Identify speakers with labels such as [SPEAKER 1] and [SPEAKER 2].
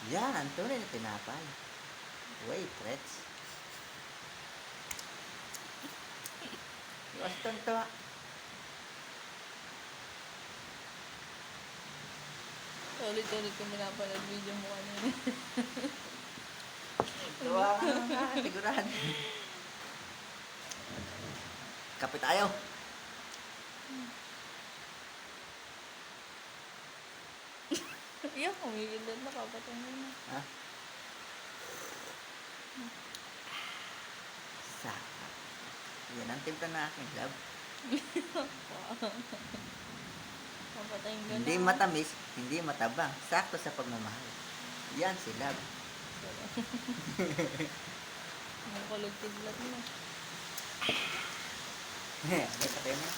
[SPEAKER 1] Yan, ang tunay na tinapay. Waitress. Iwas tonto.
[SPEAKER 2] Ulit-ulit kong pinapanood video mo kanina.
[SPEAKER 1] Tuwa ka nga, sigurado. Kapit tayo.
[SPEAKER 2] Iyak, kumigilid na kapatay mo na.
[SPEAKER 1] Ha? Sarap. Yan ang timpla na aking love.
[SPEAKER 2] Kapatayin ka
[SPEAKER 1] Hindi
[SPEAKER 2] na.
[SPEAKER 1] matamis, hindi matabang. Sakto sa pagmamahal. Yan si love.
[SPEAKER 2] Ang kulog tiglat mo.
[SPEAKER 1] Ano sa kayo na?